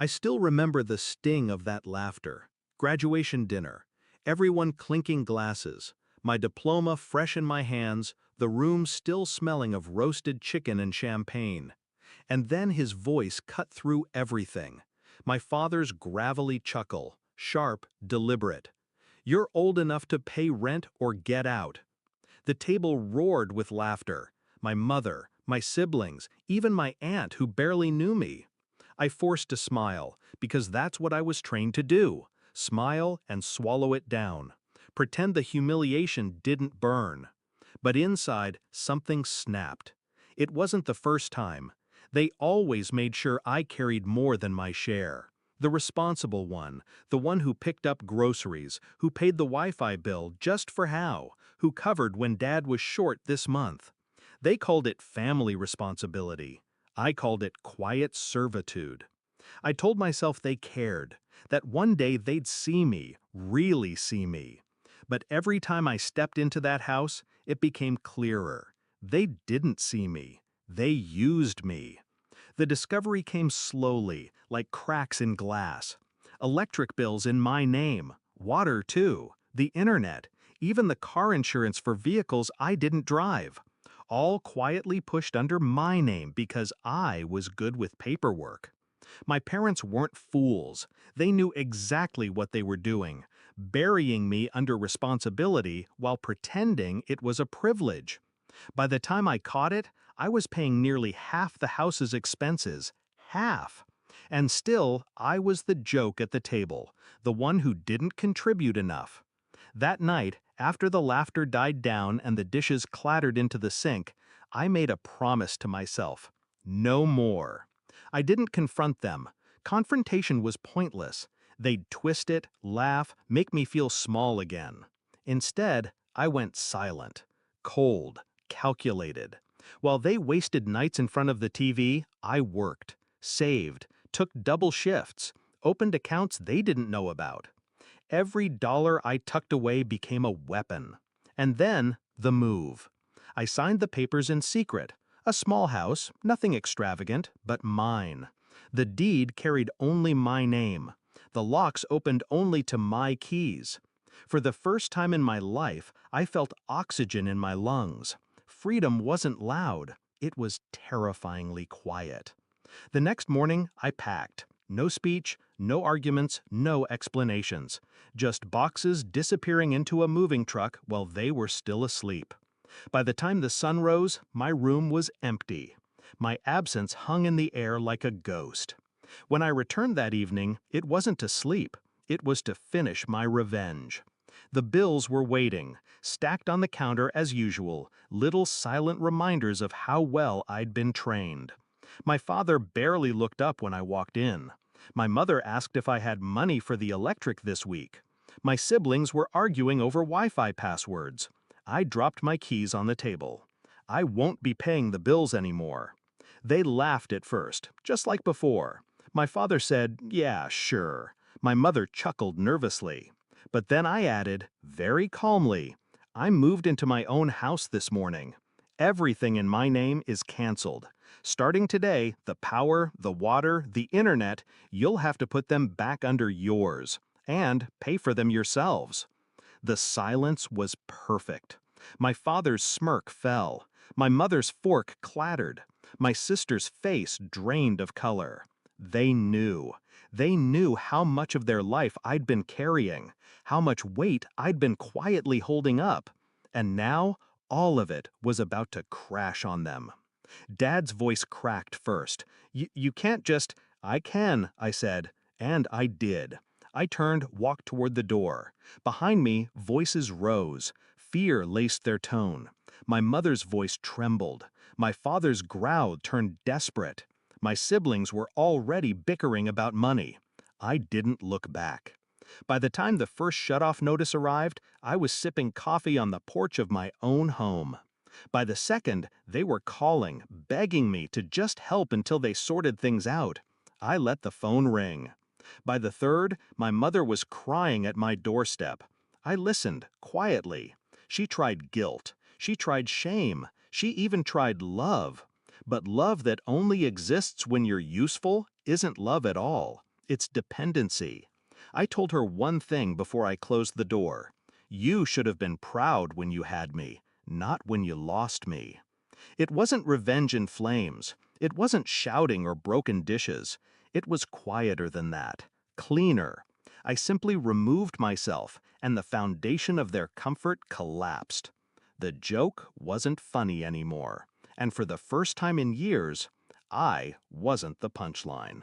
I still remember the sting of that laughter. Graduation dinner, everyone clinking glasses, my diploma fresh in my hands, the room still smelling of roasted chicken and champagne. And then his voice cut through everything. My father's gravelly chuckle, sharp, deliberate. "You're old enough to pay rent or get out." The table roared with laughter. My mother, my siblings, even my aunt who barely knew me. I forced a smile, because that's what I was trained to do. Smile and swallow it down. Pretend the humiliation didn't burn. But inside, something snapped. It wasn't the first time. They always made sure I carried more than my share. The responsible one, the one who picked up groceries, who paid the Wi-Fi bill just for how, who covered when Dad was short this month. They called it family responsibility. I called it quiet servitude. I told myself they cared, that one day they'd see me, really see me. But every time I stepped into that house, it became clearer. They didn't see me. They used me. The discovery came slowly, like cracks in glass. Electric bills in my name, water too, the internet, even the car insurance for vehicles I didn't drive. All quietly pushed under my name because I was good with paperwork. My parents weren't fools. They knew exactly what they were doing, burying me under responsibility while pretending it was a privilege. By the time I caught it, I was paying nearly half the house's expenses. Half. And still, I was the joke at the table, the one who didn't contribute enough. That night, after the laughter died down and the dishes clattered into the sink, I made a promise to myself. No more. I didn't confront them. Confrontation was pointless. They'd twist it, laugh, make me feel small again. Instead, I went silent, cold, calculated. While they wasted nights in front of the TV, I worked, saved, took double shifts, opened accounts they didn't know about. Every dollar I tucked away became a weapon. And then, the move. I signed the papers in secret. A small house, nothing extravagant, but mine. The deed carried only my name. The locks opened only to my keys. For the first time in my life, I felt oxygen in my lungs. Freedom wasn't loud. It was terrifyingly quiet. The next morning, I packed. No speech, no arguments, no explanations. Just boxes disappearing into a moving truck while they were still asleep. By the time the sun rose, my room was empty. My absence hung in the air like a ghost. When I returned that evening, it wasn't to sleep. It was to finish my revenge. The bills were waiting, stacked on the counter as usual, little silent reminders of how well I'd been trained. My father barely looked up when I walked in. My mother asked if I had money for the electric this week. My siblings were arguing over Wi-Fi passwords. I dropped my keys on the table. I won't be paying the bills anymore. They laughed at first, just like before. My father said, "Yeah, sure." My mother chuckled nervously. But then I added, very calmly, "I moved into my own house this morning. Everything in my name is canceled. Starting today, the power, the water, the internet, you'll have to put them back under yours. And pay for them yourselves." The silence was perfect. My father's smirk fell. My mother's fork clattered. My sister's face drained of color. They knew. They knew how much of their life I'd been carrying, how much weight I'd been quietly holding up. And now, all of it was about to crash on them. Dad's voice cracked first. You can't just—" "I can," I said, and I did. I turned, walked toward the door. Behind me, voices rose. Fear laced their tone. My mother's voice trembled. My father's growl turned desperate. My siblings were already bickering about money. I didn't look back. By the time the first shutoff notice arrived, I was sipping coffee on the porch of my own home. By the second, they were calling, begging me to just help until they sorted things out. I let the phone ring. By the third, my mother was crying at my doorstep. I listened, quietly. She tried guilt. She tried shame. She even tried love. But love that only exists when you're useful isn't love at all. It's dependency. I told her one thing before I closed the door. You should have been proud when you had me, not when you lost me. It wasn't revenge in flames. It wasn't shouting or broken dishes. It was quieter than that, cleaner. I simply removed myself, and the foundation of their comfort collapsed. The joke wasn't funny anymore, and for the first time in years, I wasn't the punchline.